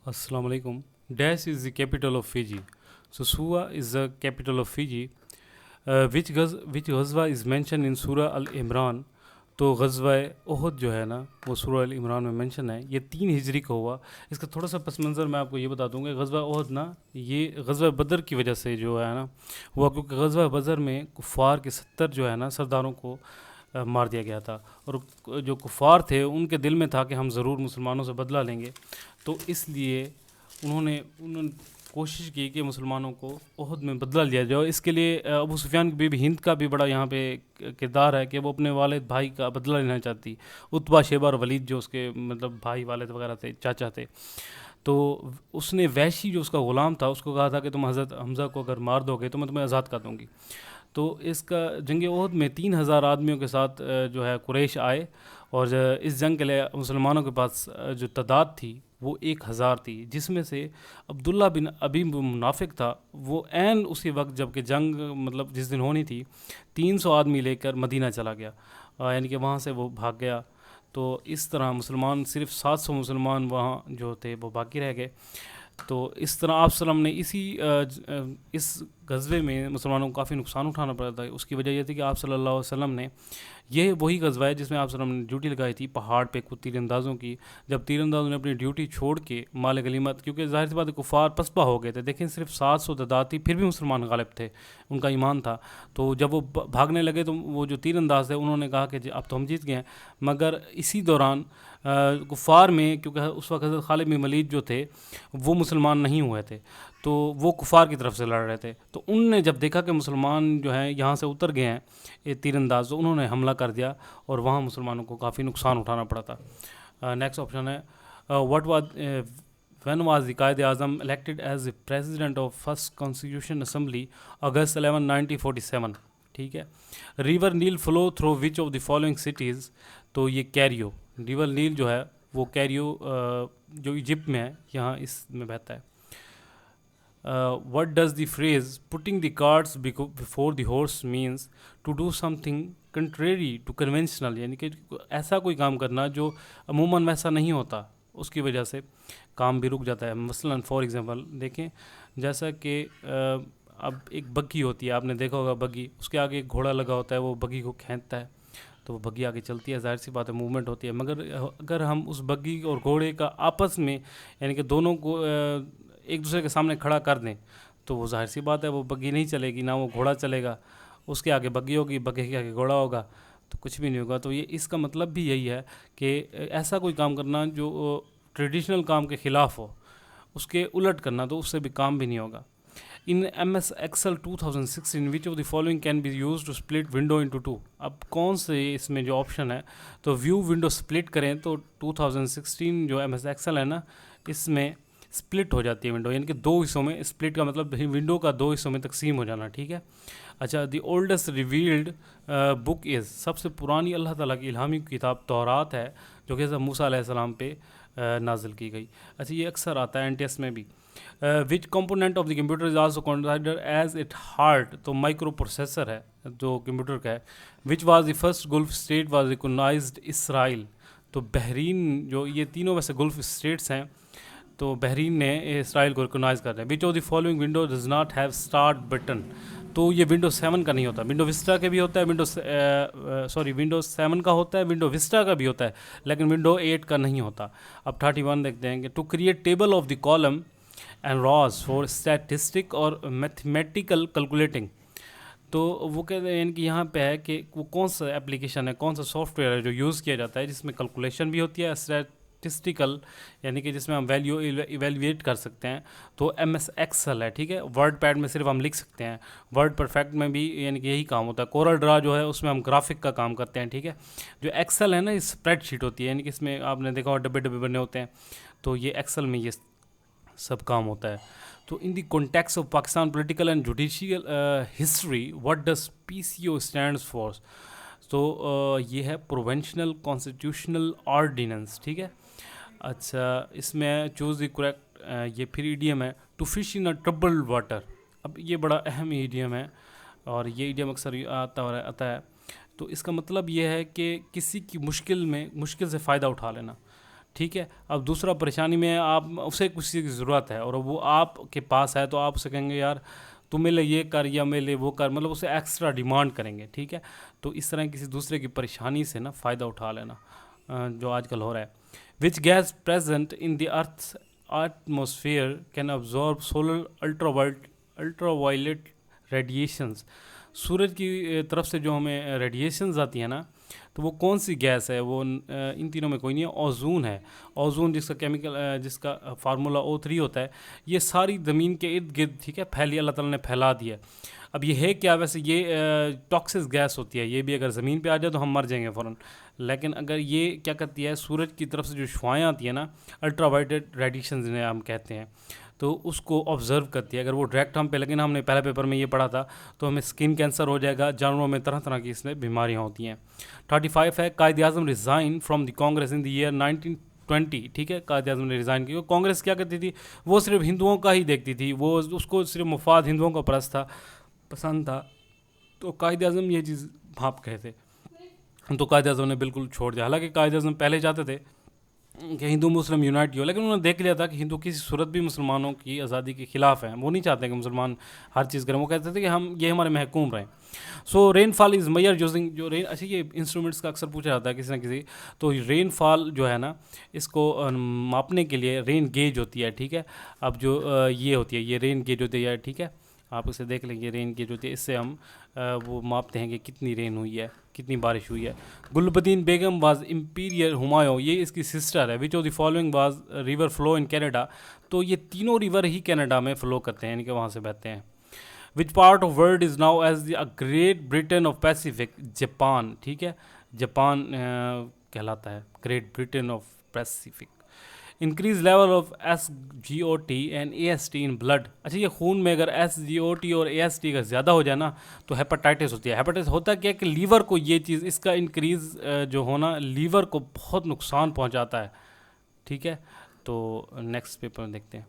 Assalamu alaikum. Dash is the capital of Fiji. So Suwa is the capital of Fiji. Which ghazwa is mentioned in Surah Al Imran. तो ग़ज़वा ओहद जो है ना वो सूरह अल इमरान में mention है। ये 3 हिजरी का हुआ। इसका थोड़ा सा पस मंज़र मैं आपको ये बता दूंगा। ग़ज़वा ओहद ना ये ग़ज़वा बदर की वजह से जो है ना हुआ, क्योंकि ग़ज़वा बदर में कुफ़ार के 70 जो है ना सरदारों को मार दिया गया था। और जो कुफ़ार थे उनके दिल में था कि हम ज़रूर मुसलमानों से बदला लेंगे। तो इसलिए उन्होंने कोशिश की कि मुसलमानों को ओहद में बदला लिया जाए। इसके लिए अबू सुफियान की बीबी हिंद का भी बड़ा यहाँ पे किरदार है कि वो अपने वालिद भाई का बदला लेना चाहती। उतबा शेबा और वलीद जो उसके मतलब भाई वालिद वगैरह थे, चाचा थे। तो उसने वैशी जो उसका ग़ुलाम था उसको कहा था कि तुम हज़रत हमज़ा को अगर मार दोगे तो मैं तुम्हें आज़ाद कर दूँगी। तो इसका जंग ओहद में 3,000 आदमियों के साथ जो है कुरैश आए। और इस जंग के लिए मुसलमानों के पास जो तादाद थी वो 1,000 थी, जिसमें से अब्दुल्ला बिन अबी मुनाफिक था। वो ऐन उसी वक्त जबकि जंग मतलब जिस दिन होनी थी 300 आदमी लेकर मदीना चला गया, यानी कि वहाँ से वो भाग गया। तो इस तरह मुसलमान सिर्फ 700 मुसलमान वहाँ जो थे वो बाकी रह गए। तो इस तरह आप सल्लम ने इस गज़वे में मुसलमानों को काफ़ी नुकसान उठाना पड़ा था। उसकी वजह यह थी कि आप सल्लल्लाहु अलैहि वसल्लम ने ये वही गज़वा है जिसमें आप सल्लम ने ड्यूटी लगाई थी पहाड़ पे कुछ तीरंदाज़ों की। जब तीरंदाज़ों ने अपनी ड्यूटी छोड़ के माल गनीमत, क्योंकि ज़ाहिर सी बात है कुफ़ार पसपा हो गए थे, देखें सिर्फ 700 तादाद थी फिर भी मुसलमान गालिब थे, उनका ईमान था। तो जब वो भागने लगे तो वो जो तीरंदाज थे उन्होंने कहा कि अब तो हम जीत गए हैं। मगर इसी दौरान कुफ़ार में, क्योंकि उस वक्त हज़रत खालिद बिन वलीद जो थे वो मुसलमान नहीं हुए थे, तो वो कुफ़ार की तरफ से लड़ रहे थे। तो उनने जब देखा कि मुसलमान जो हैं यहाँ से उतर गए हैं ये तीरंदाज, तो उन्होंने हमला कर दिया और वहाँ मुसलमानों को काफ़ी नुकसान उठाना पड़ा था। नेक्स्ट ऑप्शन है what was when was the Quaid Azam elected as the president of first constitution assembly August 11 1947। ठीक है। River Nile flow through which of the following cities. तो ये कैरियो, रिवर नील जो है वो कैरियो जो इजिप्ट में है यहाँ इसमें बहता है। What does the phrase putting the carts before the horse means? To do something contrary to conventional, यानी कि ऐसा कोई काम करना जो अमूमन वैसा नहीं होता, उसकी वजह से काम भी रुक जाता है। मसलन फॉर एग्जांपल देखें, जैसा कि अब एक बग्गी होती है, आपने देखा होगा बग्गी, उसके आगे एक घोड़ा लगा होता है, वो बग्गी को खींचता है तो वो बग्गी आगे चलती है, जाहिर सी बात है मूवमेंट होती है। मगर अगर हम उस बग्गी और घोड़े का आपस में यानी कि दोनों को एक दूसरे के सामने खड़ा कर दें तो वो जाहिर सी बात है वो बग्गी नहीं चलेगी, ना वो घोड़ा चलेगा। उसके आगे बग्गी होगी, बग्गी के आगे घोड़ा होगा, तो कुछ भी नहीं होगा। तो ये इसका मतलब भी यही है कि ऐसा कोई काम करना जो ट्रेडिशनल काम के ख़िलाफ़ हो, उसके उलट करना, तो उससे भी काम भी नहीं होगा। In MS Excel 2016 which of the following can be use to split window into two. अब कौन से इसमें जो ऑप्शन है, तो व्यू विंडो स्प्लिट करें तो 2016 जो MS Excel है ना इसमें स्प्लिट हो जाती है विंडो, यानी कि 2 हिस्सों में। स्प्लिट का मतलब विंडो का 2 हिस्सों में तकसीम हो जाना। ठीक है। अच्छा, the oldest revealed book is, सबसे पुरानी अल्लाह ताला की इल्हामी किताब तौरात है, जो कि मूसा अलैहिस्सलाम पे नाजिल की गई। अच्छा, ये अक्सर आता है एनटीएस में भी। Which component of the computer is also considered as it heart, तो माइक्रो प्रोसेसर है जो कंप्यूटर का है। Which was the first gulf state was recognized Israel, तो बहरीन, जो ये तीनों में से गुल्फ स्टेट्स हैं तो बहरीन ने इसराइल को रिकॉग्नाइज कर रहे हैं। विच of the following window does not have start button, तो ये विंडो 7 का नहीं होता, विंडो विस्टा के भी होता है, विंडो 7 का होता है, विंडो विस्टा का भी होता है, लेकिन विंडो 8 का नहीं होता। अब 31 देखते हैं कि to create table of the column and rows for statistic और मैथमेटिकल कैलकुलेटिंग, तो वो कहते हैं कि यहाँ पे है कि वो कौन सा एप्लीकेशन है, कौन सा सॉफ्टवेयर है जो यूज़ किया जाता है जिसमें कैलकुलेशन भी होती है, स्टैटिस्टिकल यानी कि जिसमें हम वैल्यू इवेल्युएट कर सकते हैं, तो MS Excel है। ठीक है। वर्ड पैड में सिर्फ हम लिख सकते हैं, वर्ड परफेक्ट में भी यानी कि यही काम होता है। कोरल ड्रा जो है उसमें हम ग्राफिक का काम करते हैं। ठीक है। जो एक्सेल है ना, ये स्प्रेडशीट होती है, यानी कि इसमें आपने देखा और डब्बे डब्बे बने होते हैं, तो ये एक्सेल में ये सब काम होता है। तो in the context of Pakistan political and judicial history what does PCO stands for, तो ये है प्रोवेंशनल कॉन्स्टिट्यूशनल ऑर्डिनेंस। ठीक है। अच्छा, इसमें चूज़ द करेक्ट, ये फिर ईडियम है, to fish in a troubled water. अब ये बड़ा अहम ईडियम है और ये ईडियम अक्सर आता है। तो इसका मतलब ये है कि किसी की मुश्किल से फ़ायदा उठा लेना। ठीक है। अब दूसरा परेशानी में आप उसे कुछ चीज़ की ज़रूरत है और वो आपके पास है, तो आप उसे कहेंगे यार तू मेरे लिए ये कर या मेरे लिए वो कर, मतलब उसे एक्स्ट्रा डिमांड करेंगे, ठीक है। तो इस तरह किसी दूसरे की परेशानी से ना फ़ायदा उठा लेना जो आजकल हो रहा है। Which gas present in the earth atmosphere can absorb solar ultraviolet radiations. सूरज की तरफ से जो हमें रेडिएशंस आती है ना, तो वो कौन सी गैस है? वो इन तीनों में कोई नहीं है, ओजोन है। ओजोन जिसका केमिकल जिसका फार्मूला O3 होता है। ये सारी ज़मीन के इर्द गिर्द, ठीक है, फैली, अल्लाह ताला ने फैला दिया। अब ये है क्या? वैसे ये टॉक्सिक गैस होती है, ये भी अगर ज़मीन पे आ जाए तो हम मर जाएंगे फ़ौरन। लेकिन अगर ये क्या करती है, सूरज की तरफ से जो शुआएँ आती हैं ना, अल्ट्रावायलेट रेडिएशन जिन्हें हम कहते हैं, तो उसको ऑब्ज़र्व करती है। अगर वो डायरेक्ट हम पे लगे ना, हमने पहले पेपर में ये पढ़ा था, तो हमें स्किन कैंसर हो जाएगा, जानवरों में तरह तरह की इसमें बीमारियाँ होती हैं। 35 है, Quaid Azam resign from the Congress in the year 1920, ठीक है। कायद आज़म ने रिज़ाइन किया। कांग्रेस क्या करती थी, वो सिर्फ हिंदुओं का ही देखती थी, वो उसको सिर्फ मुफाद हिंदुओं का पसंद था। तो कायद आज़म ये चीज़ भाप कहे थे, तो कायद आज़म ने बिल्कुल छोड़ दिया। हालांकि कायद आज़म पहले चाहते थे कि हिंदू मुस्लिम यूनाइट हो, लेकिन उन्होंने देख लिया था कि हिंदू किसी सूरत भी मुसलमानों की आज़ादी के ख़िलाफ़ हैं। वो नहीं चाहते कि मुसलमान हर चीज़ करें, वो कहते थे कि हम ये हमारे महकूम रहें। सो रेनफॉल इज़ मेजर यूजिंग जो रेन, अच्छा ये इंस्ट्रूमेंट्स का अक्सर पूछा जाता है किसी ना किसी, तो रेनफॉल जो है ना, इसको मापने के लिए रेन गेज होती है, ठीक है। अब जो ये होती है, ये रेन गेज होती है, ठीक है, आप उसे देख लेंगे, रेन गेज होती है, इससे हम वो मापते हैं कि कितनी रेन हुई है, कितनी बारिश हुई है। गुलबदीन बेगम वाज इम्पीरियर हुमायूं, ये इसकी सिस्टर है। Which of the following was river flow in Canada, तो ये तीनों रिवर ही कनाडा में फ़्लो करते हैं, यानी कि वहाँ से बहते हैं। Which part of world is known as the great Britain of Pacific, Japan, ठीक है, जापान कहलाता है great Britain of Pacific. Increase level of SGOT and AST in blood, अच्छा ये खून में अगर SGOT और AST का ज़्यादा हो जाए ना, तो हेपेटाइटिस होती है। हेपेटाइटिस होता क्या है कि लीवर को ये चीज़, इसका इंक्रीज़ जो होना लीवर को बहुत नुकसान पहुंचाता है, ठीक है। तो नेक्स्ट पेपर में देखते हैं।